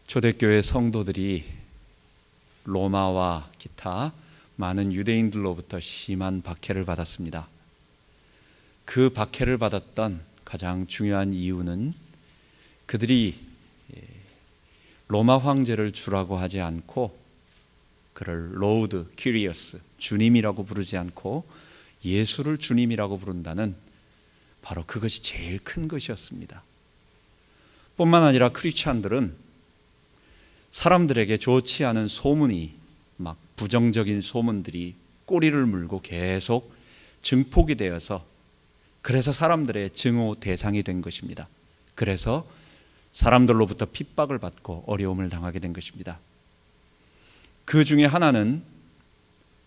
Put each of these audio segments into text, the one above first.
초대교회 성도들이 로마와 기타 많은 유대인들로부터 심한 박해를 받았습니다. 그 박해를 받았던 가장 중요한 이유는 그들이 로마 황제를 주라고 하지 않고 그를 로드 큐리어스, 주님이라고 부르지 않고 예수를 주님이라고 부른다는 바로 그것이 제일 큰 것이었습니다. 뿐만 아니라 크리스찬들은 사람들에게 좋지 않은 소문이, 막 부정적인 소문들이 꼬리를 물고 계속 증폭이 되어서 그래서 사람들의 증오 대상이 된 것입니다. 그래서 사람들로부터 핍박을 받고 어려움을 당하게 된 것입니다. 그 중에 하나는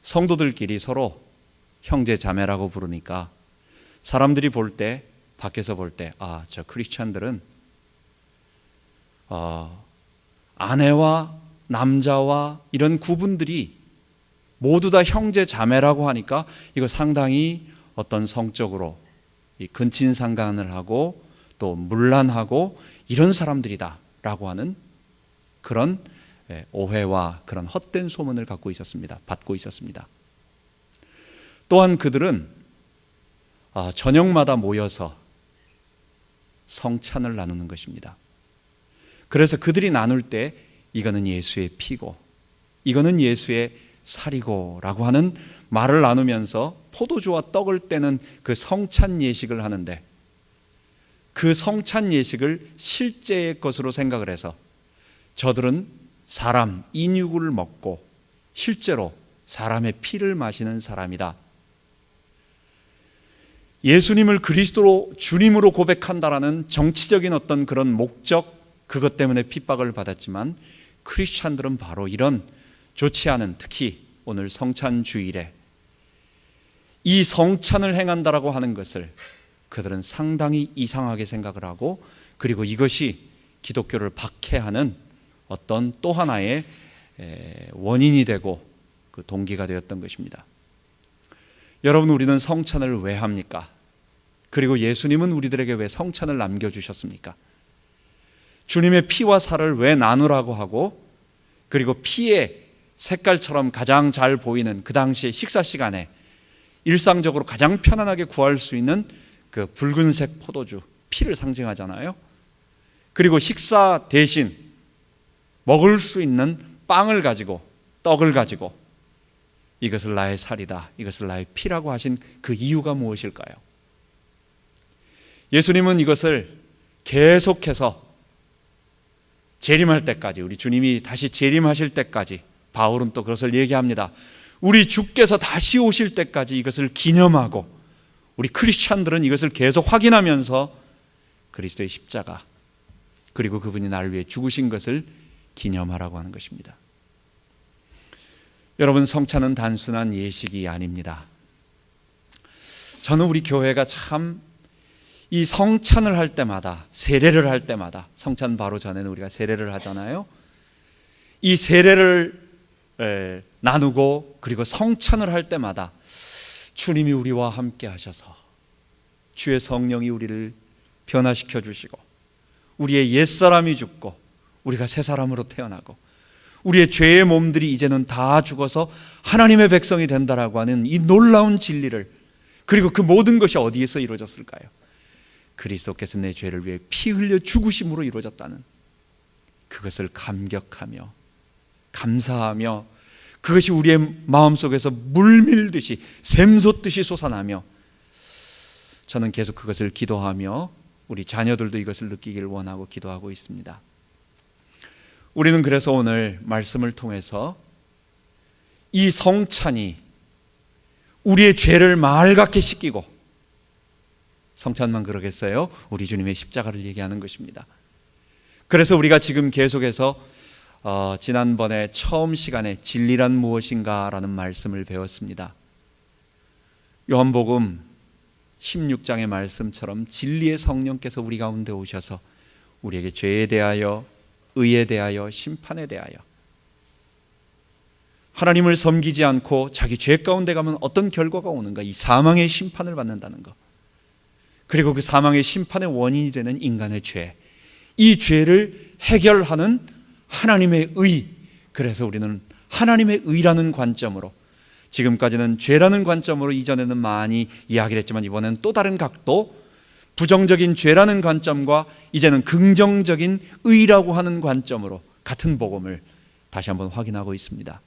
성도들끼리 서로 형제 자매라고 부르니까 사람들이 볼 때, 밖에서 볼 때, 저 크리스찬들은 아내와 남자와 이런 구분들이 모두 다 형제 자매라고 하니까 이거 상당히 어떤 성적으로 근친상간을 하고 또 문란하고 이런 사람들이다 라고 하는 그런 오해와 그런 헛된 소문을 받고 있었습니다. 또한 그들은 저녁마다 모여서 성찬을 나누는 것입니다. 그래서 그들이 나눌 때 이거는 예수의 피고 이거는 예수의 살이고 라고 하는 말을 나누면서 포도주와 떡을 떼는 그 성찬 예식을 하는데, 그 성찬 예식을 실제의 것으로 생각을 해서 저들은 사람 인육을 먹고 실제로 사람의 피를 마시는 사람이다. 예수님을 그리스도로 주님으로 고백한다라는 정치적인 어떤 그런 목적, 그것 때문에 핍박을 받았지만 크리스찬들은 바로 이런 좋지 않은, 특히 오늘 성찬 주일에 이 성찬을 행한다라고 하는 것을 그들은 상당히 이상하게 생각을 하고, 그리고 이것이 기독교를 박해하는 어떤 또 하나의 원인이 되고 그 동기가 되었던 것입니다. 여러분, 우리는 성찬을 왜 합니까? 그리고 예수님은 우리들에게 왜 성찬을 남겨주셨습니까? 주님의 피와 살을 왜 나누라고 하고, 그리고 피의 색깔처럼 가장 잘 보이는 그 당시의 식사 시간에 일상적으로 가장 편안하게 구할 수 있는 그 붉은색 포도주, 피를 상징하잖아요. 그리고 식사 대신 먹을 수 있는 빵을 가지고, 떡을 가지고 이것을 나의 살이다, 이것을 나의 피라고 하신 그 이유가 무엇일까요? 예수님은 이것을 계속해서 재림할 때까지, 우리 주님이 다시 재림하실 때까지, 바울은 또 그것을 얘기합니다. 우리 주께서 다시 오실 때까지 이것을 기념하고, 우리 크리스찬들은 이것을 계속 확인하면서 그리스도의 십자가, 그리고 그분이 나를 위해 죽으신 것을 기념하라고 하는 것입니다. 여러분, 성찬은 단순한 예식이 아닙니다. 저는 우리 교회가 참 이 성찬을 할 때마다, 세례를 할 때마다, 성찬 바로 전에는 우리가 세례를 하잖아요. 이 세례를 나누고 그리고 성찬을 할 때마다 주님이 우리와 함께 하셔서 주의 성령이 우리를 변화시켜 주시고, 우리의 옛사람이 죽고 우리가 새 사람으로 태어나고, 우리의 죄의 몸들이 이제는 다 죽어서 하나님의 백성이 된다라고 하는 이 놀라운 진리를, 그리고 그 모든 것이 어디에서 이루어졌을까요? 그리스도께서 내 죄를 위해 피 흘려 죽으심으로 이루어졌다는 그것을 감격하며 감사하며, 그것이 우리의 마음속에서 물밀듯이 샘솟듯이 솟아나며, 저는 계속 그것을 기도하며 우리 자녀들도 이것을 느끼기를 원하고 기도하고 있습니다. 우리는 그래서 오늘 말씀을 통해서 이 성찬이 우리의 죄를 맑게 씻기고, 성찬만 그러겠어요? 우리 주님의 십자가를 얘기하는 것입니다. 그래서 우리가 지금 계속해서 지난번에 처음 시간에 진리란 무엇인가 라는 말씀을 배웠습니다. 요한복음 16장의 말씀처럼 진리의 성령께서 우리 가운데 오셔서 우리에게 죄에 대하여, 의에 대하여, 심판에 대하여, 하나님을 섬기지 않고 자기 죄 가운데 가면 어떤 결과가 오는가, 이 사망의 심판을 받는다는 것, 그리고 그 사망의 심판의 원인이 되는 인간의 죄, 이 죄를 해결하는 하나님의 의, 그래서 우리는 하나님의 의라는 관점으로, 지금까지는 죄라는 관점으로 이전에는 많이 이야기를 했지만 이번에는 또 다른 각도, 부정적인 죄라는 관점과 이제는 긍정적인 의라고 하는 관점으로 같은 복음을 다시 한번 확인하고 있습니다.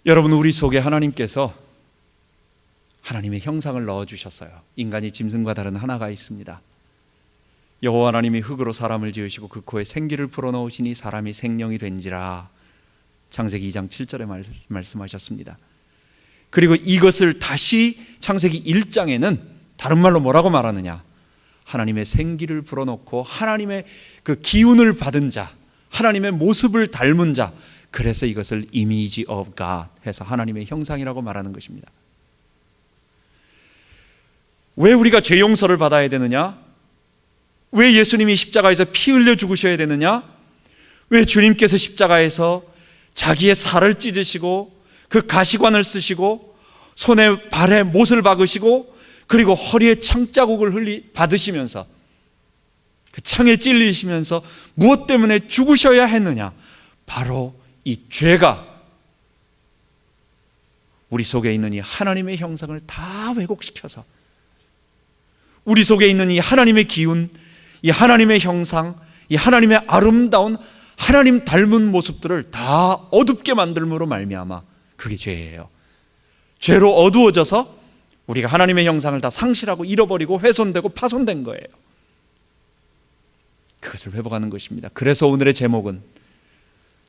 여러분, 우리 속에 하나님께서 하나님의 형상을 넣어주셨어요. 인간이 짐승과 다른 하나가 있습니다. 여호와 하나님이 흙으로 사람을 지으시고 그 코에 생기를 불어넣으시니 사람이 생명이 된지라, 창세기 2장 7절에 말씀하셨습니다. 그리고 이것을 다시 창세기 1장에는 다른 말로 뭐라고 말하느냐, 하나님의 생기를 불어넣고 하나님의 그 기운을 받은 자, 하나님의 모습을 닮은 자, 그래서 이것을 image of God 해서 하나님의 형상이라고 말하는 것입니다. 왜 우리가 죄 용서를 받아야 되느냐? 왜 예수님이 십자가에서 피 흘려 죽으셔야 되느냐? 왜 주님께서 십자가에서 자기의 살을 찢으시고 그 가시관을 쓰시고 손에 발에 못을 박으시고 그리고 허리에 창자국을 받으시면서 그 창에 찔리시면서 무엇 때문에 죽으셔야 했느냐? 바로 이 죄가 우리 속에 있는 이 하나님의 형상을 다 왜곡시켜서 우리 속에 있는 이 하나님의 기운, 이 하나님의 형상, 이 하나님의 아름다운 하나님 닮은 모습들을 다 어둡게 만들므로 말미암아 그게 죄예요. 죄로 어두워져서 우리가 하나님의 형상을 다 상실하고 잃어버리고 훼손되고 파손된 거예요. 그것을 회복하는 것입니다. 그래서 오늘의 제목은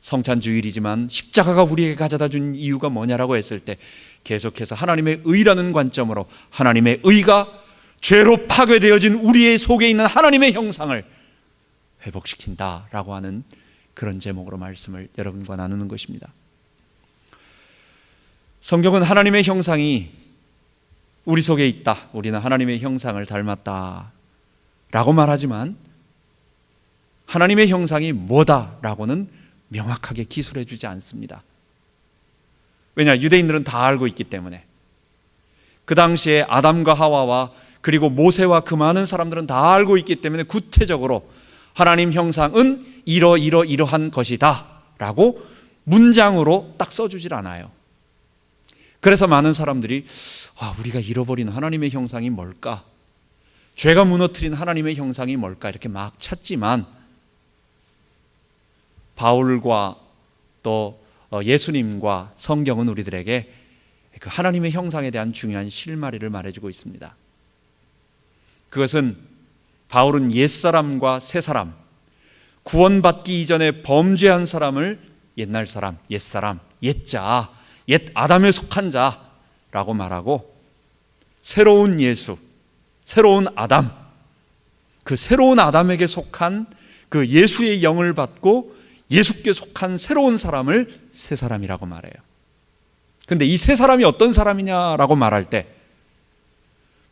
성찬주일이지만 십자가가 우리에게 가져다 준 이유가 뭐냐라고 했을 때 계속해서 하나님의 의라는 관점으로 하나님의 의가 죄로 파괴되어진 우리의 속에 있는 하나님의 형상을 회복시킨다라고 하는 그런 제목으로 말씀을 여러분과 나누는 것입니다. 성경은 하나님의 형상이 우리 속에 있다, 우리는 하나님의 형상을 닮았다 라고 말하지만 하나님의 형상이 뭐다라고는 명확하게 기술해 주지 않습니다. 왜냐? 유대인들은 다 알고 있기 때문에. 그 당시에 아담과 하와와 그리고 모세와 그 많은 사람들은 다 알고 있기 때문에 구체적으로 하나님 형상은 이러한 것이다 라고 문장으로 딱 써주질 않아요. 그래서 많은 사람들이 우리가 잃어버린 하나님의 형상이 뭘까? 죄가 무너뜨린 하나님의 형상이 뭘까? 이렇게 막 찾지만 바울과 또 예수님과 성경은 우리들에게 그 하나님의 형상에 대한 중요한 실마리를 말해주고 있습니다. 그것은 바울은 옛사람과 새사람, 구원받기 이전에 범죄한 사람을 옛날 사람, 옛사람, 옛자, 옛 아담에 속한 자라고 말하고 새로운 예수, 새로운 아담, 그 새로운 아담에게 속한 그 예수의 영을 받고 예수께 속한 새로운 사람을 새 사람이라고 말해요. 근데 이 새 사람이 어떤 사람이냐라고 말할 때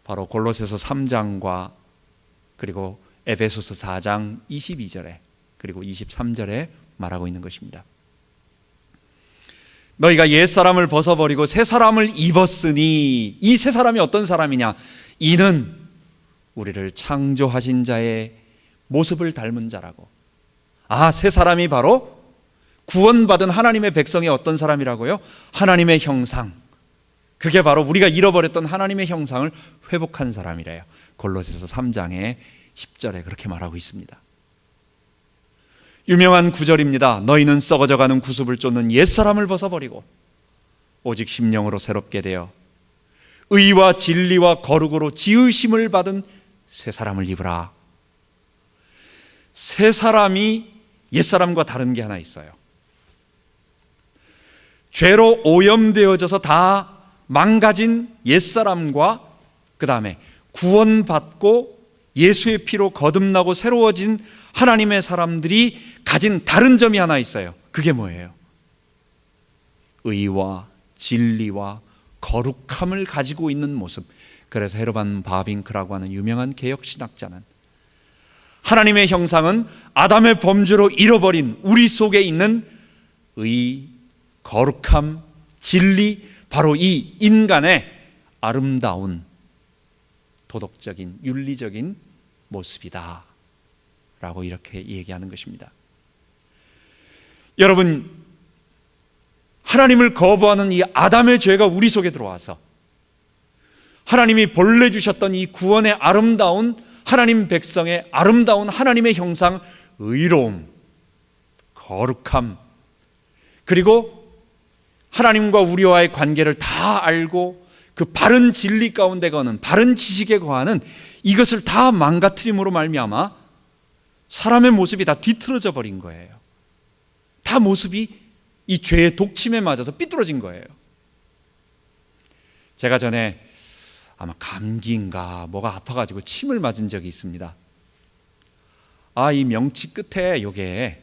바로 골로새서 3장과 그리고 에베소서 4장 22절에 그리고 23절에 말하고 있는 것입니다. 너희가 옛사람을 벗어버리고 새 사람을 입었으니, 이 새 사람이 어떤 사람이냐? 이는 우리를 창조하신 자의 모습을 닮은 자라고. 새 사람이 바로 구원받은 하나님의 백성의 어떤 사람이라고요? 하나님의 형상. 그게 바로 우리가 잃어버렸던 하나님의 형상을 회복한 사람이래요. 골로새서 3장의 10절에 그렇게 말하고 있습니다. 유명한 구절입니다. 너희는 썩어져가는 구습을 쫓는 옛사람을 벗어버리고 오직 심령으로 새롭게 되어 의와 진리와 거룩으로 지으심을 받은 새 사람을 입으라. 새 사람이 옛사람과 다른 게 하나 있어요. 죄로 오염되어져서 다 망가진 옛사람과 그 다음에 구원받고 예수의 피로 거듭나고 새로워진 하나님의 사람들이 가진 다른 점이 하나 있어요. 그게 뭐예요? 의와 진리와 거룩함을 가지고 있는 모습. 그래서 헤르만 바빙크라고 하는 유명한 개혁신학자는 하나님의 형상은 아담의 범죄로 잃어버린 우리 속에 있는 의, 거룩함, 진리, 바로 이 인간의 아름다운 도덕적인 윤리적인 모습이다 라고 이렇게 얘기하는 것입니다. 여러분, 하나님을 거부하는 이 아담의 죄가 우리 속에 들어와서 하나님이 본래 주셨던 이 구원의 아름다운 하나님 백성의 아름다운 하나님의 형상, 의로움, 거룩함, 그리고 하나님과 우리와의 관계를 다 알고 그 바른 진리 가운데 거하는, 바른 지식에 거하는 이것을 다 망가뜨림으로 말미암아 사람의 모습이 다 뒤틀어져 버린 거예요. 다 모습이 이 죄의 독침에 맞아서 삐뚤어진 거예요. 제가 전에 아마 감기인가 뭐가 아파가지고 침을 맞은 적이 있습니다. 이 명치 끝에 요게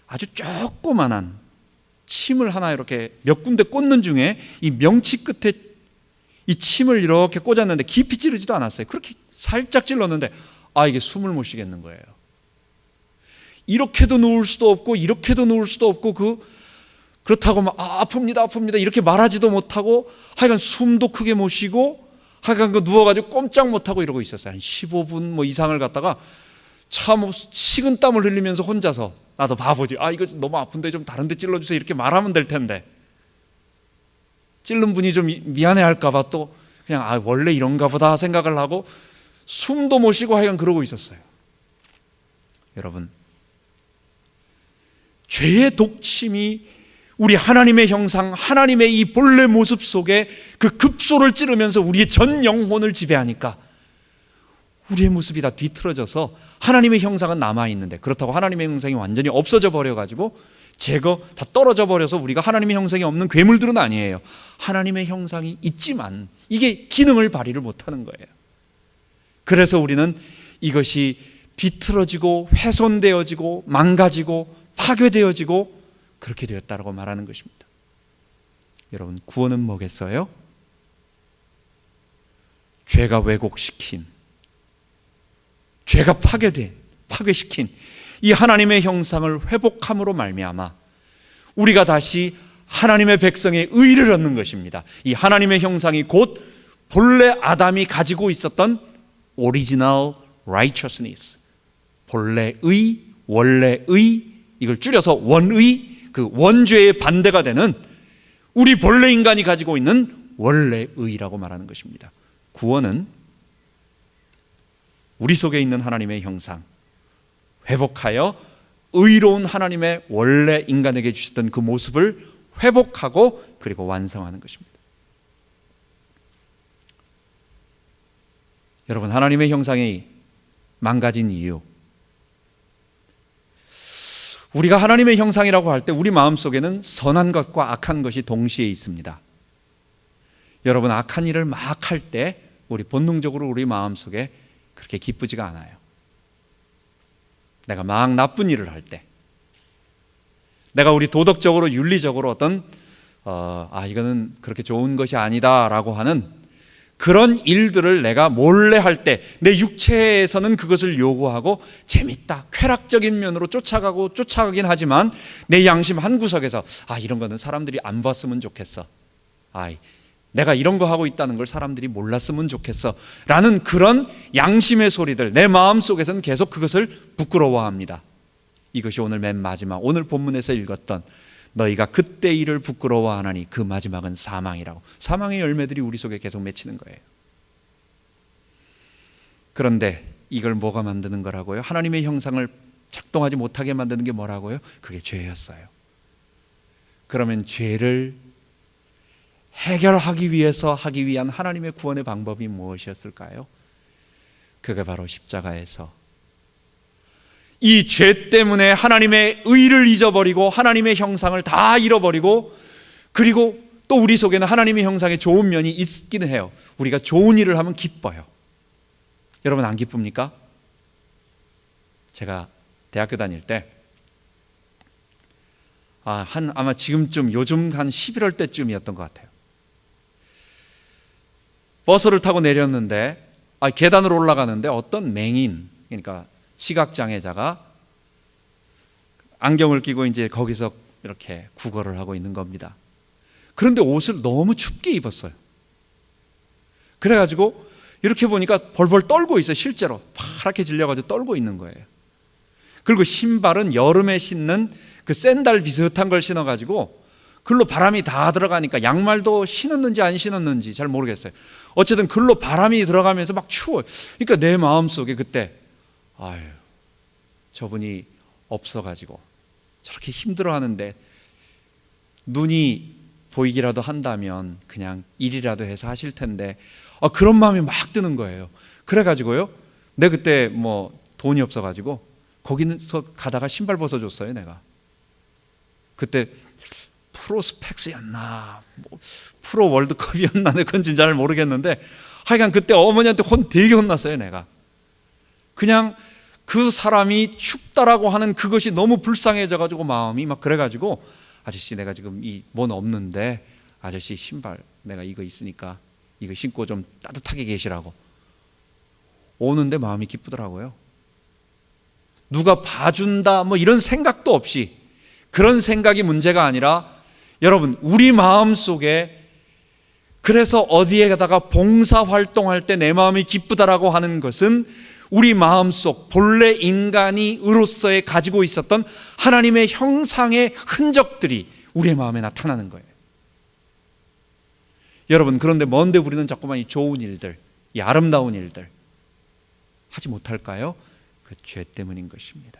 아주 조그만한 침을 하나 이렇게 몇 군데 꽂는 중에 이 명치 끝에 이 침을 이렇게 꽂았는데 깊이 찌르지도 않았어요. 그렇게 살짝 찔렀는데 이게 숨을 못 쉬겠는 거예요. 이렇게도 누울 수도 없고 이렇게도 누울 수도 없고 그렇다고 막 아픕니다 이렇게 말하지도 못하고 하여간 숨도 크게 못 쉬고 하여간 누워가지고 꼼짝 못하고 이러고 있었어요. 한 15분 뭐 이상을 갖다가 참 식은땀을 흘리면서 혼자서 나도 바보지, 이거 너무 아픈데 좀 다른 데 찔러주세요 이렇게 말하면 될 텐데, 찔른 분이 좀 미안해 할까봐 또 그냥 원래 이런가 보다 생각을 하고 숨도 못 쉬고 하여간 그러고 있었어요. 여러분, 죄의 독침이 우리 하나님의 형상, 하나님의 이 본래 모습 속에 그 급소를 찌르면서 우리의 전 영혼을 지배하니까 우리의 모습이 다 뒤틀어져서 하나님의 형상은 남아있는데, 그렇다고 하나님의 형상이 완전히 없어져 버려가지고 다 떨어져 버려서 우리가 하나님의 형상이 없는 괴물들은 아니에요. 하나님의 형상이 있지만 이게 기능을 발휘를 못하는 거예요. 그래서 우리는 이것이 뒤틀어지고 훼손되어지고 망가지고 파괴되어지고 그렇게 되었다라고 말하는 것입니다. 여러분, 구원은 뭐겠어요? 죄가 왜곡시킨, 죄가 파괴시킨 이 하나님의 형상을 회복함으로 말미암아 우리가 다시 하나님의 백성의 의를 얻는 것입니다. 이 하나님의 형상이 곧 본래 아담이 가지고 있었던 original righteousness, 본래 의, 원래 의, 이걸 줄여서 원의, 그 원죄의 반대가 되는 우리 본래 인간이 가지고 있는 원래 의라고 말하는 것입니다. 구원은 우리 속에 있는 하나님의 형상 회복하여 의로운 하나님의 원래 인간에게 주셨던 그 모습을 회복하고 그리고 완성하는 것입니다. 여러분, 하나님의 형상이 망가진 이유, 우리가 하나님의 형상이라고 할 때 우리 마음속에는 선한 것과 악한 것이 동시에 있습니다. 여러분, 악한 일을 막 할 때 우리 본능적으로 우리 마음속에 그렇게 기쁘지가 않아요. 내가 막 나쁜 일을 할 때, 내가 우리 도덕적으로 윤리적으로 어떤 이거는 그렇게 좋은 것이 아니다라고 하는 그런 일들을 내가 몰래 할 때 내 육체에서는 그것을 요구하고 재밌다, 쾌락적인 면으로 쫓아가긴 하지만 내 양심 한구석에서 이런 거는 사람들이 안 봤으면 좋겠어, 내가 이런 거 하고 있다는 걸 사람들이 몰랐으면 좋겠어 라는 그런 양심의 소리들, 내 마음속에서는 계속 그것을 부끄러워합니다. 이것이 오늘 맨 마지막, 오늘 본문에서 읽었던 너희가 그때 일을 부끄러워하나니 그 마지막은 사망이라고, 사망의 열매들이 우리 속에 계속 맺히는 거예요. 그런데 이걸 뭐가 만드는 거라고요? 하나님의 형상을 작동하지 못하게 만드는 게 뭐라고요? 그게 죄였어요. 그러면 죄를 해결하기 위해서 하기 위한 하나님의 구원의 방법이 무엇이었을까요? 그게 바로 십자가에서 이 죄 때문에 하나님의 의를 잊어버리고 하나님의 형상을 다 잃어버리고, 그리고 또 우리 속에는 하나님의 형상의 좋은 면이 있기는 해요. 우리가 좋은 일을 하면 기뻐요. 여러분, 안 기쁩니까? 제가 대학교 다닐 때 아마 지금쯤, 요즘 한 11월 때쯤이었던 것 같아요. 버스를 타고 내렸는데 계단으로 올라가는데 어떤 맹인, 그러니까 시각장애자가 안경을 끼고 이제 거기서 이렇게 구걸을 하고 있는 겁니다. 그런데 옷을 너무 춥게 입었어요. 그래가지고 이렇게 보니까 벌벌 떨고 있어요. 실제로 파랗게 질려가지고 떨고 있는 거예요. 그리고 신발은 여름에 신는 그 샌들 비슷한 걸 신어가지고 글로 바람이 다 들어가니까 양말도 신었는지 안 신었는지 잘 모르겠어요. 어쨌든 글로 바람이 들어가면서 막 추워요. 그러니까 내 마음속에 그때 아유, 저분이 없어가지고 저렇게 힘들어하는데 눈이 보이기라도 한다면 그냥 일이라도 해서 하실 텐데 그런 마음이 막 드는 거예요. 그래가지고요, 내 그때 뭐 돈이 없어가지고 거기서 가다가 신발 벗어줬어요. 내가 그때 프로스펙스였나 뭐 프로 월드컵이었나 그건지 잘 모르겠는데 하여간 그때 어머니한테 되게 혼났어요. 내가 그냥 그 사람이 춥다라고 하는 그것이 너무 불쌍해져가지고 마음이 막 그래가지고 아저씨 내가 지금 이 뭔 없는데 아저씨 신발 내가 이거 있으니까 이거 신고 좀 따뜻하게 계시라고. 오는데 마음이 기쁘더라고요. 누가 봐준다 뭐 이런 생각도 없이, 그런 생각이 문제가 아니라 여러분 우리 마음속에, 그래서 어디에다가 봉사활동할 때 내 마음이 기쁘다라고 하는 것은 우리 마음속 본래 인간이 으로서의 가지고 있었던 하나님의 형상의 흔적들이 우리의 마음에 나타나는 거예요. 여러분, 그런데 뭔데 우리는 자꾸만 이 좋은 일들, 이 아름다운 일들 하지 못할까요? 그 죄 때문인 것입니다.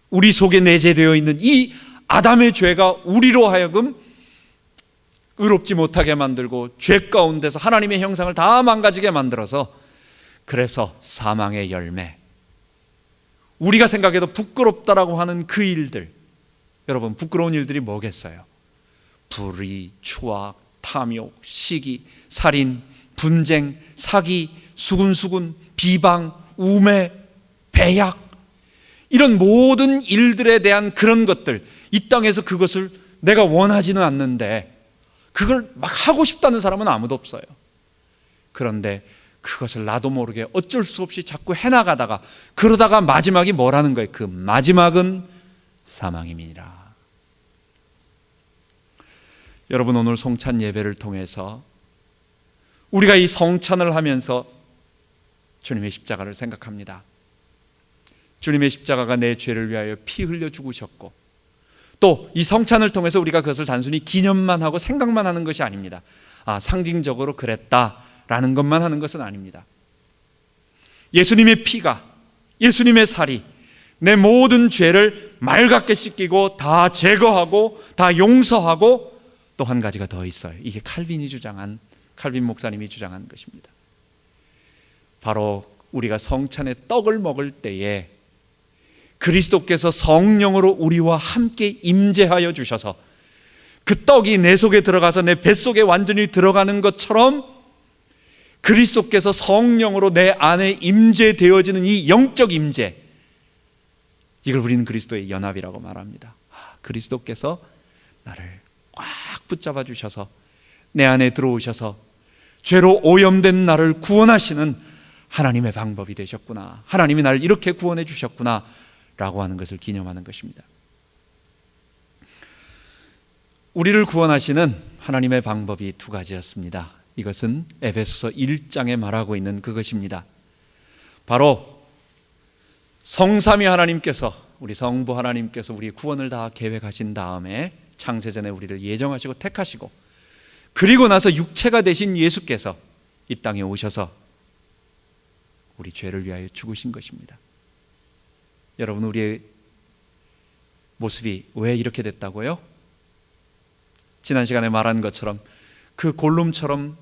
우리 속에 내재되어 있는 이 아담의 죄가 우리로 하여금 의롭지 못하게 만들고 죄 가운데서 하나님의 형상을 다 망가지게 만들어서, 그래서 사망의 열매, 우리가 생각해도 부끄럽다라고 하는 그 일들, 여러분 부끄러운 일들이 뭐겠어요? 불의, 추악, 탐욕, 시기, 살인, 분쟁, 사기, 수군수군, 비방, 우매, 배약, 이런 모든 일들에 대한 그런 것들, 이 땅에서 그것을 내가 원하지는 않는데 그걸 막 하고 싶다는 사람은 아무도 없어요. 그런데 그것을 나도 모르게 어쩔 수 없이 자꾸 해나가다가, 그러다가 마지막이 뭐라는 거예요? 그 마지막은 사망임이니라. 여러분, 오늘 성찬 예배를 통해서 우리가 이 성찬을 하면서 주님의 십자가를 생각합니다. 주님의 십자가가 내 죄를 위하여 피 흘려 죽으셨고, 또 이 성찬을 통해서 우리가 그것을 단순히 기념만 하고 생각만 하는 것이 아닙니다. 상징적으로 그랬다라는 것만 하는 것은 아닙니다. 예수님의 피가, 예수님의 살이 내 모든 죄를 맑게 씻기고 다 제거하고 다 용서하고, 또 한 가지가 더 있어요. 이게 칼빈 목사님이 주장한 것입니다. 바로 우리가 성찬의 떡을 먹을 때에 그리스도께서 성령으로 우리와 함께 임재하여 주셔서 그 떡이 내 속에 들어가서 내 뱃속에 완전히 들어가는 것처럼 그리스도께서 성령으로 내 안에 임재되어지는 이 영적 임재, 이걸 우리는 그리스도의 연합이라고 말합니다. 그리스도께서 나를 꽉 붙잡아 주셔서 내 안에 들어오셔서 죄로 오염된 나를 구원하시는 하나님의 방법이 되셨구나, 하나님이 나를 이렇게 구원해 주셨구나 라고 하는 것을 기념하는 것입니다. 우리를 구원하시는 하나님의 방법이 두 가지였습니다. 이것은 에베소서 1장에 말하고 있는 그것입니다. 바로 성삼위 하나님께서, 우리 성부 하나님께서 우리의 구원을 다 계획하신 다음에 창세전에 우리를 예정하시고 택하시고, 그리고 나서 육체가 되신 예수께서 이 땅에 오셔서 우리 죄를 위하여 죽으신 것입니다. 여러분, 우리의 모습이 왜 이렇게 됐다고요? 지난 시간에 말한 것처럼 그 골룸처럼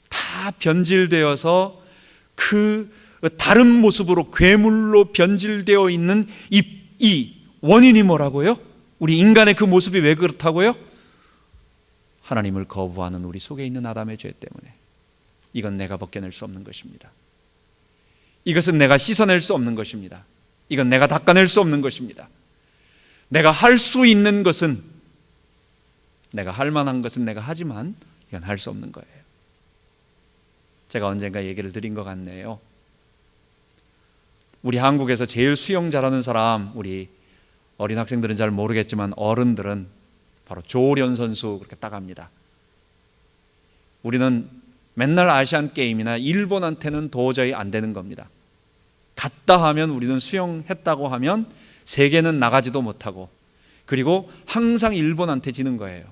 다 변질되어서 그 다른 모습으로 괴물로 변질되어 있는 이 원인이 뭐라고요? 우리 인간의 그 모습이 왜 그렇다고요? 하나님을 거부하는 우리 속에 있는 아담의 죄 때문에. 이건 내가 벗겨낼 수 없는 것입니다. 이것은 내가 씻어낼 수 없는 것입니다. 이건 내가 닦아낼 수 없는 것입니다. 내가 할 수 있는 것은, 내가 할 만한 것은 내가 하지만 이건 할 수 없는 거예요. 제가 언젠가 얘기를 드린 것 같네요. 우리 한국에서 제일 수영 잘하는 사람, 우리 어린 학생들은 잘 모르겠지만 어른들은 바로 조련 선수 그렇게 따갑니다. 우리는 맨날 아시안 게임이나 일본한테는 도저히 안 되는 겁니다. 갔다 하면, 우리는 수영했다고 하면 세계는 나가지도 못하고, 그리고 항상 일본한테 지는 거예요.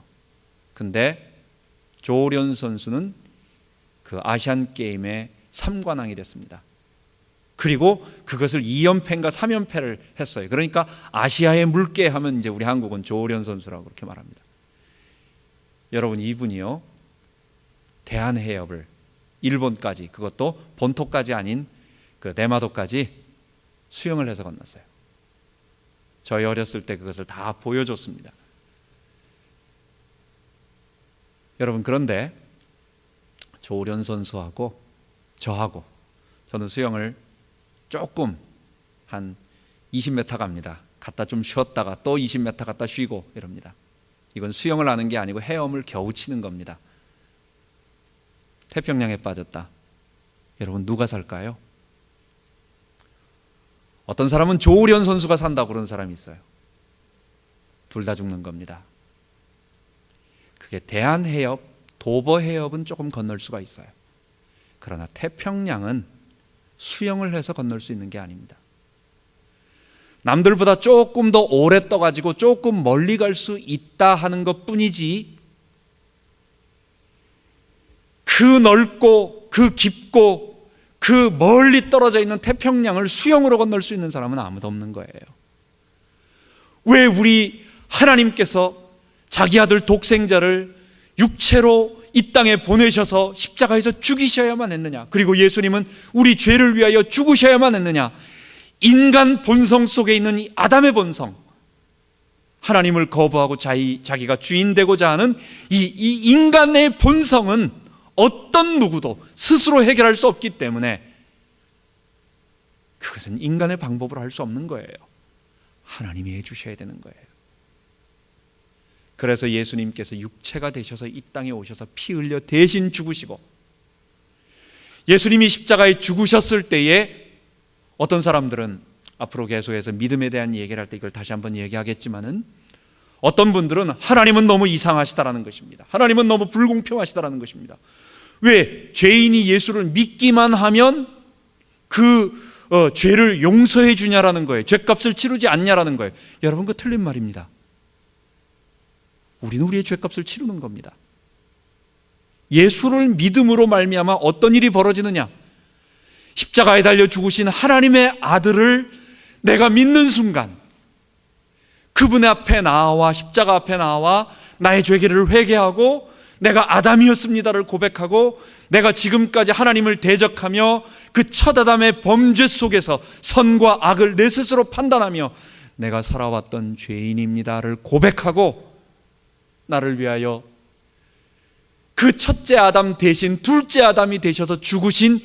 근데 조련 선수는 그 아시안 게임의 3관왕이 됐습니다. 그리고 그것을 2연패인가 3연패를 했어요. 그러니까 아시아의 물개 하면 이제 우리 한국은 조련 선수라고 그렇게 말합니다. 여러분, 이분이요, 대한해협을 일본까지, 그것도 본토까지 아닌 그 대마도까지 수영을 해서 건넜어요. 저희 어렸을 때 그것을 다 보여줬습니다. 여러분, 그런데 조련 선수하고 저하고, 저는 수영을 조금 한 20m 갑니다. 갔다 좀 쉬었다가 또 20m 갔다 쉬고 이럽니다. 이건 수영을 하는 게 아니고 헤엄을 겨우 치는 겁니다. 태평양에 빠졌다. 여러분, 누가 살까요? 어떤 사람은 조련 선수가 산다고 그러는 사람이 있어요. 둘 다 죽는 겁니다. 그게 대한해협, 도버해협은 조금 건널 수가 있어요. 그러나 태평양은 수영을 해서 건널 수 있는 게 아닙니다. 남들보다 조금 더 오래 떠가지고 조금 멀리 갈 수 있다 하는 것 뿐이지, 그 넓고 그 깊고 그 멀리 떨어져 있는 태평양을 수영으로 건널 수 있는 사람은 아무도 없는 거예요. 왜 우리 하나님께서 자기 아들 독생자를 육체로 이 땅에 보내셔서 십자가에서 죽이셔야만 했느냐? 그리고 예수님은 우리 죄를 위하여 죽으셔야만 했느냐? 인간 본성 속에 있는 이 아담의 본성, 하나님을 거부하고 자기가 주인 되고자 하는 이 인간의 본성은 어떤 누구도 스스로 해결할 수 없기 때문에 그것은 인간의 방법으로 할 수 없는 거예요. 하나님이 해주셔야 되는 거예요. 그래서 예수님께서 육체가 되셔서 이 땅에 오셔서 피 흘려 대신 죽으시고, 예수님이 십자가에 죽으셨을 때에 어떤 사람들은 앞으로 계속해서 믿음에 대한 얘기를 할 때 이걸 다시 한번 얘기하겠지만은, 어떤 분들은 하나님은 너무 이상하시다라는 것입니다. 하나님은 너무 불공평하시다라는 것입니다. 왜? 죄인이 예수를 믿기만 하면 죄를 용서해 주냐라는 거예요. 죄값을 치르지 않냐라는 거예요. 여러분, 그거 틀린 말입니다. 우리는 우리의 죄값을 치르는 겁니다. 예수를 믿음으로 말미암아 어떤 일이 벌어지느냐? 십자가에 달려 죽으신 하나님의 아들을 내가 믿는 순간, 그분 앞에 나와, 십자가 앞에 나와 나의 죄를 회개하고 내가 아담이었습니다를 고백하고, 내가 지금까지 하나님을 대적하며 그 첫 아담의 범죄 속에서 선과 악을 내 스스로 판단하며 내가 살아왔던 죄인입니다를 고백하고, 나를 위하여 그 첫째 아담 대신 둘째 아담이 되셔서 죽으신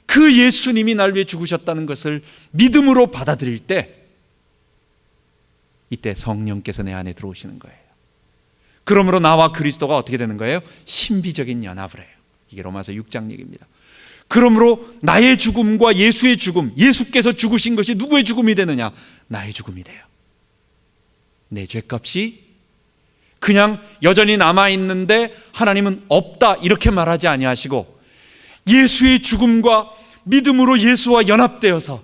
그 예수님이 나를 위해 죽으셨다는 것을 믿음으로 받아들일 때, 이때 성령께서 내 안에 들어오시는 거예요. 그러므로 나와 그리스도가 어떻게 되는 거예요? 신비적인 연합을 해요. 이게 로마서 6장 얘기입니다. 그러므로 나의 죽음과 예수의 죽음, 예수께서 죽으신 것이 누구의 죽음이 되느냐? 나의 죽음이 돼요. 내 죄값이 그냥 여전히 남아있는데 하나님은 없다 이렇게 말하지 아니하시고, 예수의 죽음과 믿음으로 예수와 연합되어서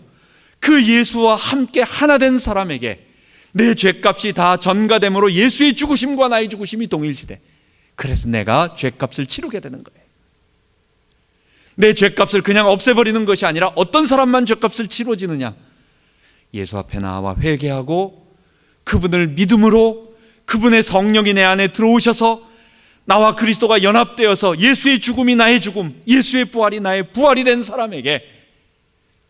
그 예수와 함께 하나 된 사람에게 내 죄값이 다 전가됨으로 예수의 죽으심과 나의 죽으심이 동일시돼. 그래서 내가 죄값을 치르게 되는 거예요. 내 죄값을 그냥 없애버리는 것이 아니라 어떤 사람만 죄값을 치러지느냐? 예수 앞에 나와 회개하고 그분을 믿음으로, 그분의 성령이 내 안에 들어오셔서 나와 그리스도가 연합되어서 예수의 죽음이 나의 죽음, 예수의 부활이 나의 부활이 된 사람에게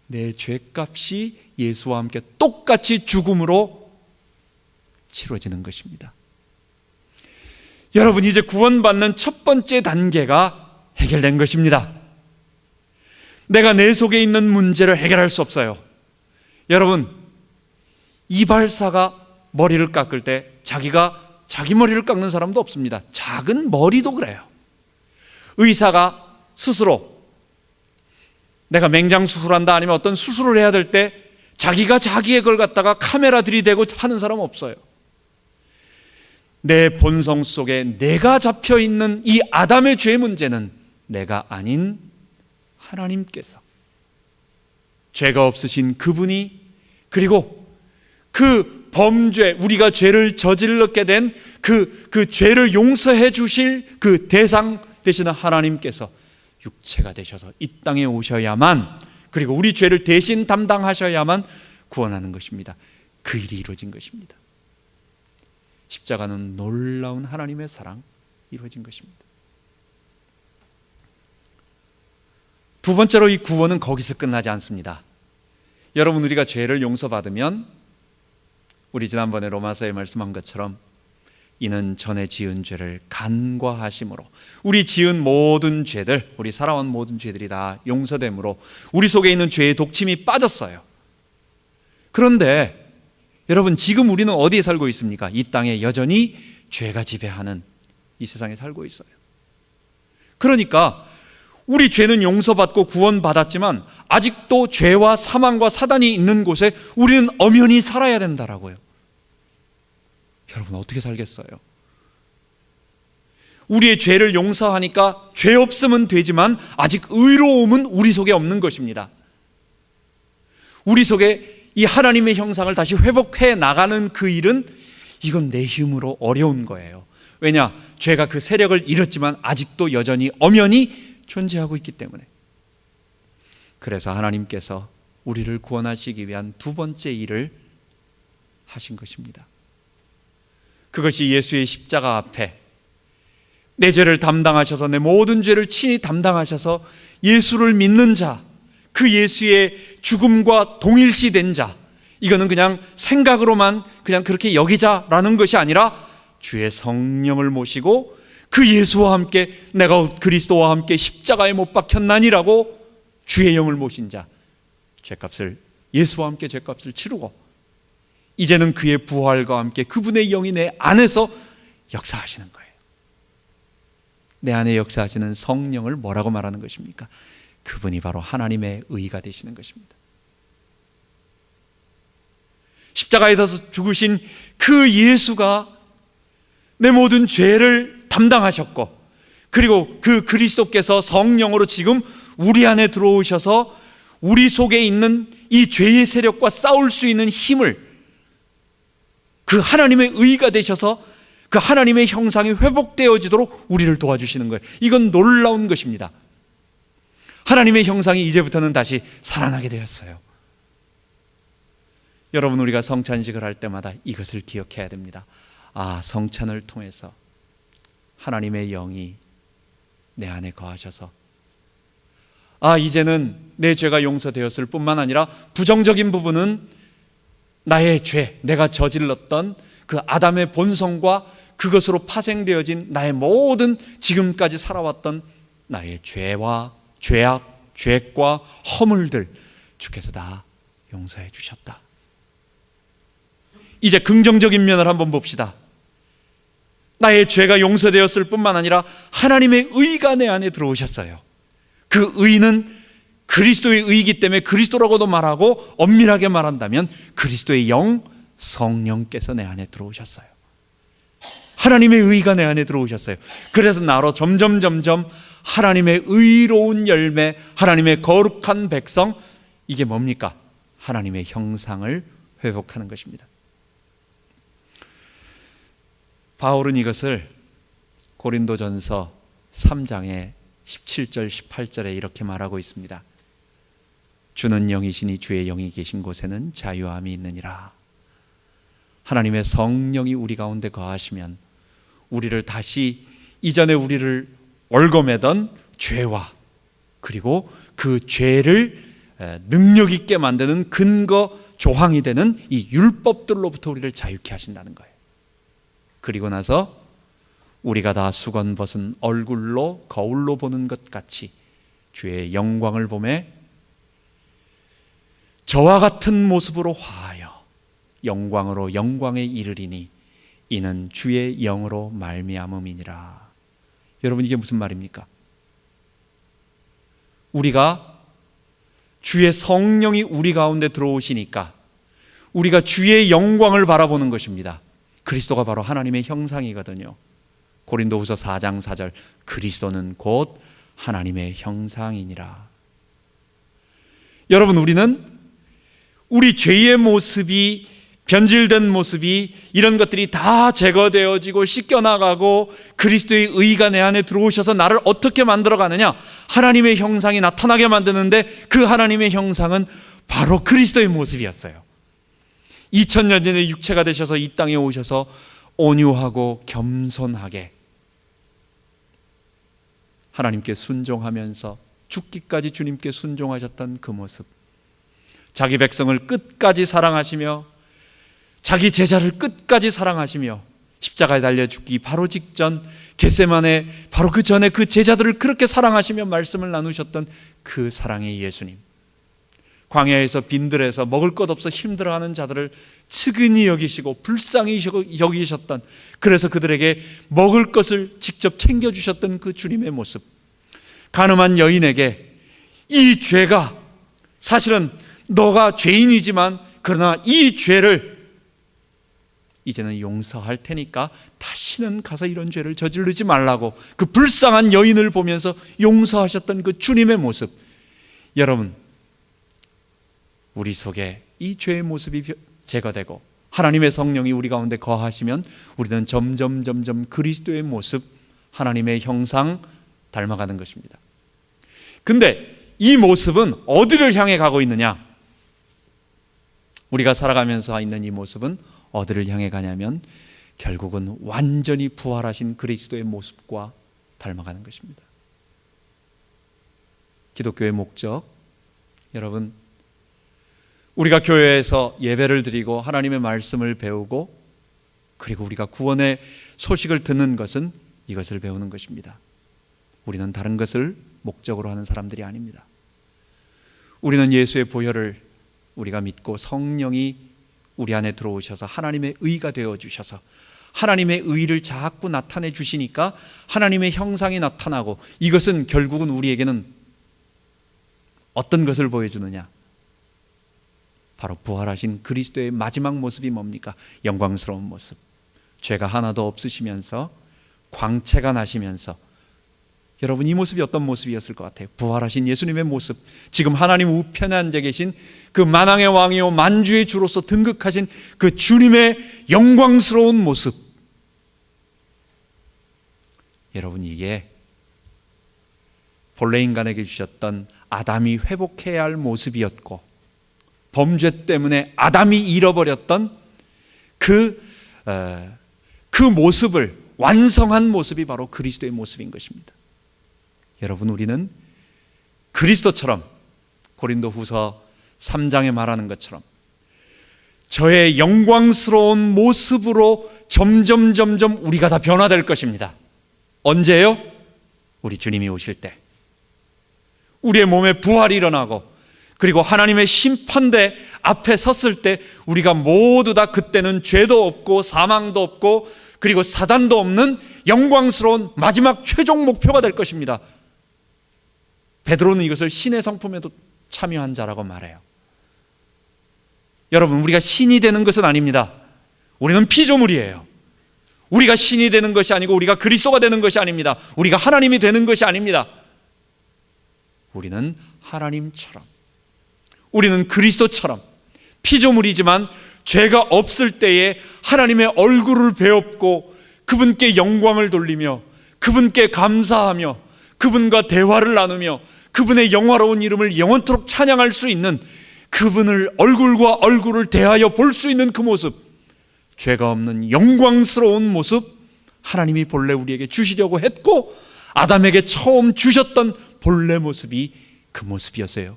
내 죄값이 예수와 함께 똑같이 죽음으로 치러지는 것입니다. 여러분, 이제 구원받는 첫 번째 단계가 해결된 것입니다. 내가 내 속에 있는 문제를 해결할 수 없어요. 여러분, 이발사가 머리를 깎을 때 자기 머리를 깎는 사람도 없습니다. 작은 머리도 그래요. 의사가 스스로 내가 맹장 수술한다 아니면 어떤 수술을 해야 될 때 자기가 자기의 걸 갖다가 카메라 들이대고 하는 사람 없어요. 내 본성 속에 내가 잡혀있는 이 아담의 죄 문제는 내가 아닌 하나님께서, 죄가 없으신 그분이, 그리고 그 범죄, 우리가 죄를 저질렀게 된 그 죄를 용서해 주실 그 대상 되시는 하나님께서 육체가 되셔서 이 땅에 오셔야만, 그리고 우리 죄를 대신 담당하셔야만 구원하는 것입니다. 그 일이 이루어진 것입니다. 십자가는 놀라운 하나님의 사랑 이루어진 것입니다. 두 번째로 이 구원은 거기서 끝나지 않습니다. 여러분, 우리가 죄를 용서받으면 우리 지난번에 로마서에 말씀한 것처럼 이는 전에 지은 죄를 간과하심으로, 우리 지은 모든 죄들, 우리 살아온 모든 죄들이 다 용서됨으로 우리 속에 있는 죄의 독침이 빠졌어요. 그런데 여러분, 지금 우리는 어디에 살고 있습니까? 이 땅에 여전히 죄가 지배하는 이 세상에 살고 있어요. 그러니까 우리 죄는 용서받고 구원받았지만 아직도 죄와 사망과 사단이 있는 곳에 우리는 엄연히 살아야 된다라고요. 여러분, 어떻게 살겠어요? 우리의 죄를 용서하니까 죄 없음은 되지만 아직 의로움은 우리 속에 없는 것입니다. 우리 속에 이 하나님의 형상을 다시 회복해 나가는 그 일은, 이건 내 힘으로 어려운 거예요. 왜냐? 죄가 그 세력을 잃었지만 아직도 여전히 엄연히 존재하고 있기 때문에. 그래서 하나님께서 우리를 구원하시기 위한 두 번째 일을 하신 것입니다. 그것이 예수의 십자가 앞에 내 죄를 담당하셔서, 내 모든 죄를 친히 담당하셔서 예수를 믿는 자, 그 예수의 죽음과 동일시된 자, 이거는 그냥 생각으로만 그냥 그렇게 여기자라는 것이 아니라 주의 성령을 모시고 그 예수와 함께, 내가 그리스도와 함께 십자가에 못 박혔나니라고 주의 영을 모신 자, 죄값을, 예수와 함께 죄값을 치르고 이제는 그의 부활과 함께 그분의 영이 내 안에서 역사하시는 거예요. 내 안에 역사하시는 성령을 뭐라고 말하는 것입니까? 그분이 바로 하나님의 의가 되시는 것입니다. 십자가에서 죽으신 그 예수가 내 모든 죄를 담당하셨고, 그리고 그 그리스도께서 성령으로 지금 우리 안에 들어오셔서 우리 속에 있는 이 죄의 세력과 싸울 수 있는 힘을, 그 하나님의 의가 되셔서 그 하나님의 형상이 회복되어지도록 우리를 도와주시는 거예요. 이건 놀라운 것입니다. 하나님의 형상이 이제부터는 다시 살아나게 되었어요. 여러분, 우리가 성찬식을 할 때마다 이것을 기억해야 됩니다. 아, 성찬을 통해서 하나님의 영이 내 안에 거하셔서, 아, 이제는 내 죄가 용서되었을 뿐만 아니라 부정적인 부분은 나의 죄, 내가 저질렀던 그 아담의 본성과 그것으로 파생되어진 나의 모든 지금까지 살아왔던 나의 죄와 죄악, 죄과 허물들 주께서 다 용서해 주셨다. 이제 긍정적인 면을 한번 봅시다. 나의 죄가 용서되었을 뿐만 아니라 하나님의 의가 내 안에 들어오셨어요. 그 의는 그리스도의 의이기 때문에 그리스도라고도 말하고, 엄밀하게 말한다면 그리스도의 영, 성령께서 내 안에 들어오셨어요. 하나님의 의가 내 안에 들어오셨어요. 그래서 나로 점점 하나님의 의로운 열매, 하나님의 거룩한 백성, 이게 뭡니까? 하나님의 형상을 회복하는 것입니다. 바울은 이것을 고린도전서 3장의 17절 18절에 이렇게 말하고 있습니다. 주는 영이시니 주의 영이 계신 곳에는 자유함이 있느니라. 하나님의 성령이 우리 가운데 거하시면 우리를 다시 이전에 우리를 얽어매던 죄와, 그리고 그 죄를 능력 있게 만드는 근거 조항이 되는 이 율법들로부터 우리를 자유케 하신다는 거예요. 그리고 나서 우리가 다 수건 벗은 얼굴로 거울로 보는 것 같이 주의 영광을 보매 저와 같은 모습으로 화하여 영광으로 영광에 이르리니 이는 주의 영으로 말미암음이니라. 여러분, 이게 무슨 말입니까? 우리가 주의 성령이 우리 가운데 들어오시니까 우리가 주의 영광을 바라보는 것입니다. 그리스도가 바로 하나님의 형상이거든요. 고린도후서 4장 4절, 그리스도는 곧 하나님의 형상이니라. 여러분, 우리는 우리 죄의 모습이 변질된 모습이, 이런 것들이 다 제거되어지고 씻겨나가고 그리스도의 의가 내 안에 들어오셔서 나를 어떻게 만들어가느냐? 하나님의 형상이 나타나게 만드는데, 그 하나님의 형상은 바로 그리스도의 모습이었어요. 2000년 전에 육체가 되셔서 이 땅에 오셔서 온유하고 겸손하게 하나님께 순종하면서 죽기까지 주님께 순종하셨던 그 모습, 자기 백성을 끝까지 사랑하시며 자기 제자를 끝까지 사랑하시며 십자가에 달려 죽기 바로 직전 겟세마네 바로 그 전에 그 제자들을 그렇게 사랑하시며 말씀을 나누셨던 그 사랑의 예수님, 광야에서 빈들에서 먹을 것 없어 힘들어하는 자들을 측은히 여기시고 불쌍히 여기셨던, 그래서 그들에게 먹을 것을 직접 챙겨주셨던 그 주님의 모습, 가늠한 여인에게 이 죄가 사실은 너가 죄인이지만 그러나 이 죄를 이제는 용서할 테니까 다시는 가서 이런 죄를 저지르지 말라고 그 불쌍한 여인을 보면서 용서하셨던 그 주님의 모습, 여러분, 우리 속에 이 죄의 모습이 제거되고 하나님의 성령이 우리 가운데 거하시면 우리는 점점 그리스도의 모습, 하나님의 형상 닮아가는 것입니다. 근데 이 모습은 어디를 향해 가고 있느냐? 우리가 살아가면서 있는 이 모습은 어디를 향해 가냐면 결국은 완전히 부활하신 그리스도의 모습과 닮아가는 것입니다. 기독교의 목적, 여러분, 우리가 교회에서 예배를 드리고 하나님의 말씀을 배우고 그리고 우리가 구원의 소식을 듣는 것은 이것을 배우는 것입니다. 우리는 다른 것을 목적으로 하는 사람들이 아닙니다. 우리는 예수의 보혈을 우리가 믿고 성령이 우리 안에 들어오셔서 하나님의 의가 되어주셔서 하나님의 의를 자꾸 나타내 주시니까 하나님의 형상이 나타나고, 이것은 결국은 우리에게는 어떤 것을 보여주느냐? 바로 부활하신 그리스도의 마지막 모습이 뭡니까? 영광스러운 모습, 죄가 하나도 없으시면서 광채가 나시면서, 여러분 이 모습이 어떤 모습이었을 것 같아요? 부활하신 예수님의 모습, 지금 하나님 우편에 앉아 계신 그 만왕의 왕이요 만주의 주로서 등극하신 그 주님의 영광스러운 모습, 여러분 이게 본래 인간에게 주셨던 아담이 회복해야 할 모습이었고, 범죄 때문에 아담이 잃어버렸던 그 모습을 완성한 모습이 바로 그리스도의 모습인 것입니다. 여러분, 우리는 그리스도처럼 고린도후서 3장에 말하는 것처럼 저의 영광스러운 모습으로 점점 우리가 다 변화될 것입니다. 언제요? 우리 주님이 오실 때, 우리의 몸에 부활이 일어나고 그리고 하나님의 심판대 앞에 섰을 때 우리가 모두 다 그때는 죄도 없고 사망도 없고 그리고 사단도 없는 영광스러운 마지막 최종 목표가 될 것입니다. 베드로는 이것을 신의 성품에도 참여한 자라고 말해요. 여러분, 우리가 신이 되는 것은 아닙니다. 우리는 피조물이에요. 우리가 신이 되는 것이 아니고 우리가 그리스도가 되는 것이 아닙니다. 우리가 하나님이 되는 것이 아닙니다. 우리는 하나님처럼, 우리는 그리스도처럼 피조물이지만 죄가 없을 때에 하나님의 얼굴을 배웁고 그분께 영광을 돌리며 그분께 감사하며 그분과 대화를 나누며 그분의 영화로운 이름을 영원토록 찬양할 수 있는, 그분을 얼굴과 얼굴을 대하여 볼 수 있는 그 모습, 죄가 없는 영광스러운 모습, 하나님이 본래 우리에게 주시려고 했고 아담에게 처음 주셨던 본래 모습이 그 모습이었어요.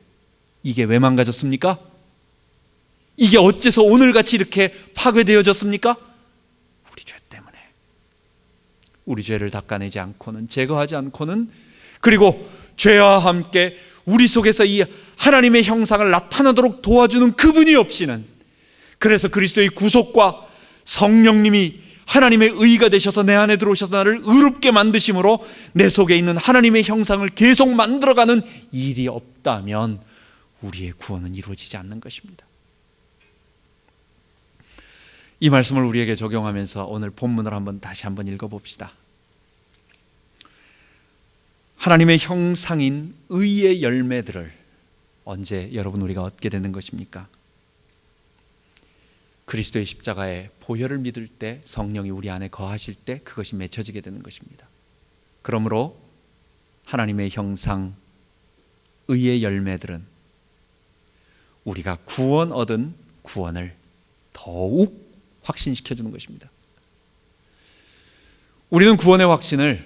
이게 왜 망가졌습니까? 이게 어째서 오늘같이 이렇게 파괴되어졌습니까? 우리 죄 때문에. 우리 죄를 닦아내지 않고는, 제거하지 않고는, 그리고 죄와 함께 우리 속에서 이 하나님의 형상을 나타나도록 도와주는 그분이 없이는, 그래서 그리스도의 구속과 성령님이 하나님의 의가 되셔서 내 안에 들어오셔서 나를 의롭게 만드심으로 내 속에 있는 하나님의 형상을 계속 만들어가는 일이 없다면 우리의 구원은 이루어지지 않는 것입니다. 이 말씀을 우리에게 적용하면서 오늘 본문을 다시 한번 읽어봅시다. 하나님의 형상인 의의 열매들을 언제 여러분 우리가 얻게 되는 것입니까? 그리스도의 십자가의 보혈을 믿을 때, 성령이 우리 안에 거하실 때 그것이 맺혀지게 되는 것입니다. 그러므로 하나님의 형상, 의의 열매들은 우리가 구원 얻은 구원을 더욱 확신시켜 주는 것입니다. 우리는 구원의 확신을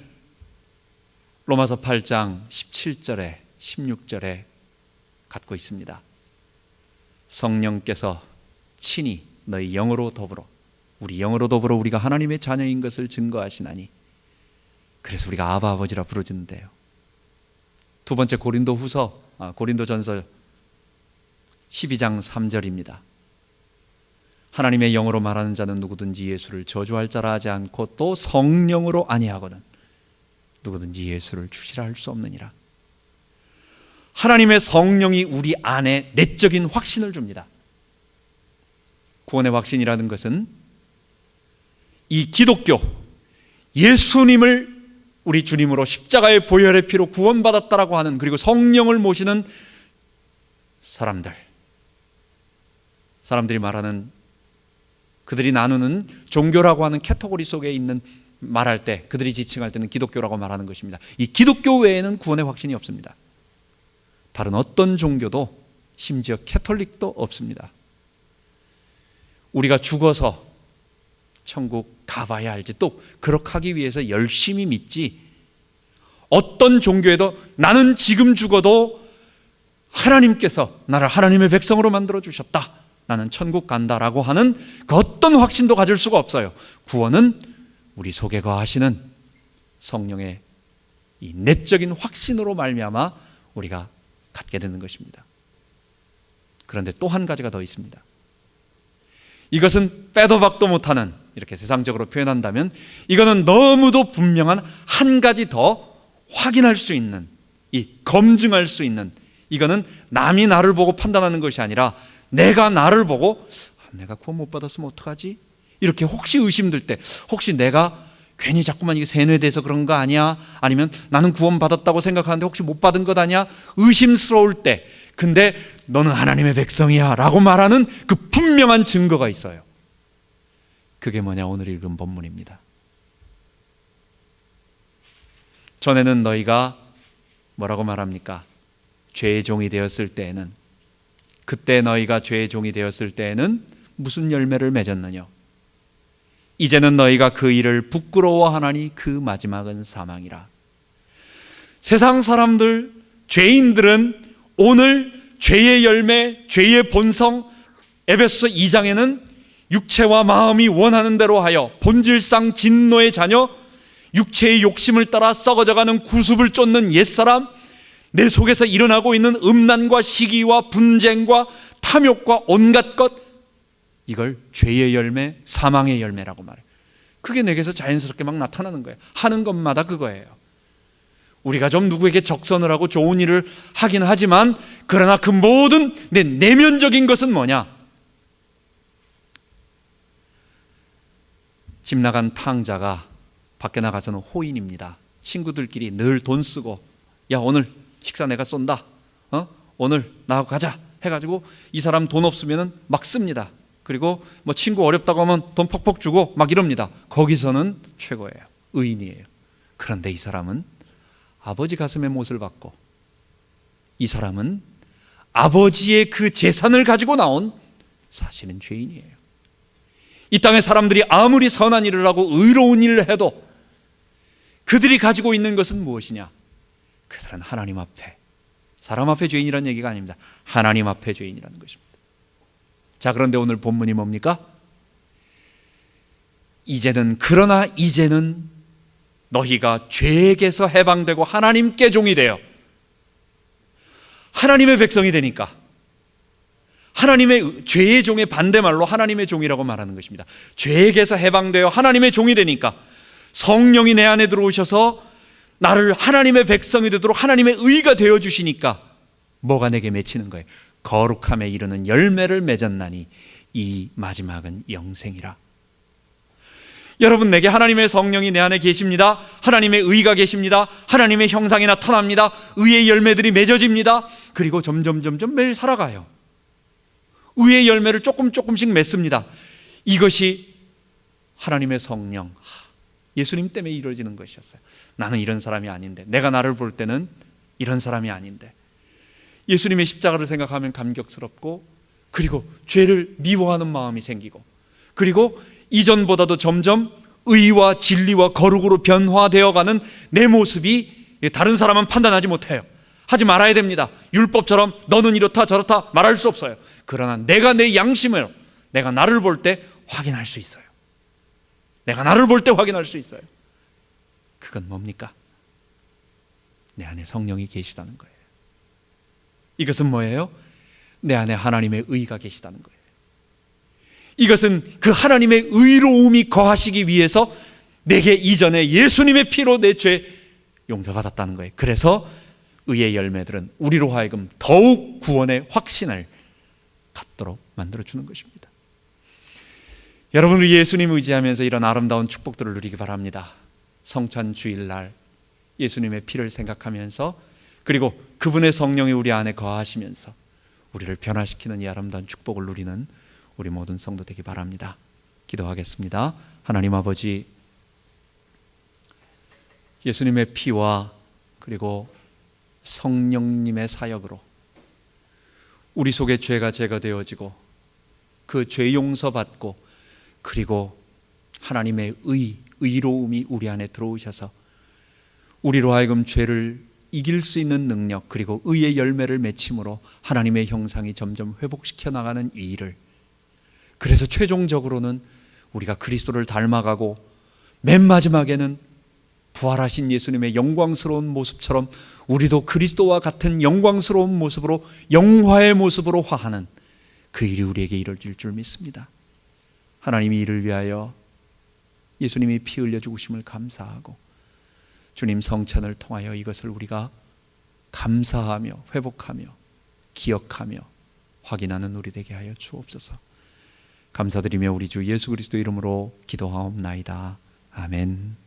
로마서 8장 17절에 16절에 갖고 있습니다. 성령께서 친히 너희 영으로 더불어, 우리 영으로 더불어 우리가 하나님의 자녀인 것을 증거하시나니, 그래서 우리가 아바 아버지라 부르짖는데요. 두 번째 고린도전서 12장 3절입니다. 하나님의 영으로 말하는 자는 누구든지 예수를 저주할 자라 하지 않고 또 성령으로 아니하거든 누구든지 예수를 주시라 할 수 없느니라. 하나님의 성령이 우리 안에 내적인 확신을 줍니다. 구원의 확신이라는 것은 이 기독교, 예수님을 우리 주님으로 십자가의 보혈의 피로 구원받았다라고 하는, 그리고 성령을 모시는 사람들이 말하는, 그들이 나누는 종교라고 하는 카테고리 속에 있는, 말할 때 그들이 지칭할 때는 기독교라고 말하는 것입니다. 이 기독교 외에는 구원의 확신이 없습니다. 다른 어떤 종교도, 심지어 캐톨릭도 없습니다. 우리가 죽어서 천국 가봐야 알지, 또 그렇게 하기 위해서 열심히 믿지, 어떤 종교에도 나는 지금 죽어도 하나님께서 나를 하나님의 백성으로 만들어 주셨다, 나는 천국 간다라고 하는 그 어떤 확신도 가질 수가 없어요. 구원은 우리 속에 거하시는 성령의 이 내적인 확신으로 말미암아 우리가 갖게 되는 것입니다. 그런데 또 한 가지가 더 있습니다. 이것은 빼도 박도 못하는, 이렇게 세상적으로 표현한다면 이거는 너무도 분명한 한 가지 더 확인할 수 있는, 이 검증할 수 있는, 이거는 남이 나를 보고 판단하는 것이 아니라 내가 나를 보고 내가 구원 못 받았으면 어떡하지? 이렇게 혹시 의심될 때, 혹시 내가 괜히 자꾸만 이게 세뇌돼서 그런 거 아니야? 아니면 나는 구원 받았다고 생각하는데 혹시 못 받은 것 아니야? 의심스러울 때, 근데 너는 하나님의 백성이야 라고 말하는 그 분명한 증거가 있어요. 그게 뭐냐? 오늘 읽은 본문입니다. 전에는 너희가 뭐라고 말합니까? 죄의 종이 되었을 때에는, 그때 너희가 죄의 종이 되었을 때에는 무슨 열매를 맺었느냐? 이제는 너희가 그 일을 부끄러워하나니 그 마지막은 사망이라. 세상 사람들, 죄인들은 오늘 죄의 열매, 죄의 본성, 에베소서 2장에는 육체와 마음이 원하는 대로 하여 본질상 진노의 자녀, 육체의 욕심을 따라 썩어져가는 구습을 쫓는 옛사람, 내 속에서 일어나고 있는 음란과 시기와 분쟁과 탐욕과 온갖 것, 이걸 죄의 열매, 사망의 열매라고 말해요. 그게 내게서 자연스럽게 막 나타나는 거예요. 하는 것마다 그거예요. 우리가 좀 누구에게 적선을 하고 좋은 일을 하긴 하지만, 그러나 그 모든 내 내면적인 것은 뭐냐? 집 나간 탕자가 밖에 나가서는 호인입니다. 친구들끼리 늘 돈 쓰고, 야 오늘 식사 내가 쏜다, 오늘 나하고 가자 해가지고 이 사람 돈 없으면 막 씁니다. 그리고 뭐 친구 어렵다고 하면 돈 퍽퍽 주고 막 이럽니다. 거기서는 최고예요. 의인이에요. 그런데 이 사람은 아버지 가슴에 못을 박고, 이 사람은 아버지의 그 재산을 가지고 나온 사실은 죄인이에요. 이 땅의 사람들이 아무리 선한 일을 하고 의로운 일을 해도 그들이 가지고 있는 것은 무엇이냐? 그들은 하나님 앞에, 사람 앞에 죄인이라는 얘기가 아닙니다. 하나님 앞에 죄인이라는 것입니다. 자, 그런데 오늘 본문이 뭡니까? 그러나 이제는 너희가 죄에게서 해방되고 하나님께 종이 되어 하나님의 백성이 되니까, 하나님의 죄의 종의 반대말로 하나님의 종이라고 말하는 것입니다. 죄에게서 해방되어 하나님의 종이 되니까 성령이 내 안에 들어오셔서 나를 하나님의 백성이 되도록 하나님의 의가 되어주시니까 뭐가 내게 맺히는 거예요? 거룩함에 이르는 열매를 맺었나니 이 마지막은 영생이라. 여러분, 내게 하나님의 성령이 내 안에 계십니다. 하나님의 의가 계십니다. 하나님의 형상이 나타납니다. 의의 열매들이 맺어집니다. 그리고 점점 매일 살아가요. 의의 열매를 조금씩 맺습니다. 이것이 하나님의 성령, 예수님 때문에 이루어지는 것이었어요. 나는 이런 사람이 아닌데, 내가 나를 볼 때는 이런 사람이 아닌데, 예수님의 십자가를 생각하면 감격스럽고, 그리고 죄를 미워하는 마음이 생기고, 그리고 이전보다도 점점 의와 진리와 거룩으로 변화되어가는 내 모습이 다른 사람은 판단하지 못해요. 하지 말아야 됩니다. 율법처럼 너는 이렇다 저렇다 말할 수 없어요. 그러나 내가 내 양심을, 내가 나를 볼 때 확인할 수 있어요. 내가 나를 볼 때 확인할 수 있어요. 그건 뭡니까? 내 안에 성령이 계시다는 거예요. 이것은 뭐예요? 내 안에 하나님의 의가 계시다는 거예요. 이것은 그 하나님의 의로움이 거하시기 위해서 내게 이전에 예수님의 피로 내 죄 용서받았다는 거예요. 그래서 의의 열매들은 우리로 하여금 더욱 구원의 확신을 갖도록 만들어주는 것입니다. 여러분, 우리 예수님 의지하면서 이런 아름다운 축복들을 누리기 바랍니다. 성찬 주일날 예수님의 피를 생각하면서, 그리고 그분의 성령이 우리 안에 거하시면서 우리를 변화시키는 이 아름다운 축복을 누리는 우리 모든 성도 되기 바랍니다. 기도하겠습니다. 하나님 아버지, 예수님의 피와 그리고 성령님의 사역으로 우리 속의 죄가 제거되어지고 그 죄 용서받고, 그리고 하나님의 의로움이 우리 안에 들어오셔서 우리로 하여금 죄를 이길 수 있는 능력, 그리고 의의 열매를 맺힘으로 하나님의 형상이 점점 회복시켜 나가는 이 일을, 그래서 최종적으로는 우리가 그리스도를 닮아가고 맨 마지막에는 부활하신 예수님의 영광스러운 모습처럼 우리도 그리스도와 같은 영광스러운 모습으로, 영화의 모습으로 화하는 그 일이 우리에게 이루어질 줄 믿습니다. 하나님이 이를 위하여 예수님이 피 흘려 죽으심을 감사하고, 주님 성찬을 통하여 이것을 우리가 감사하며 회복하며 기억하며 확인하는 우리 되게 하여 주옵소서. 감사드리며 우리 주 예수 그리스도 이름으로 기도하옵나이다. 아멘.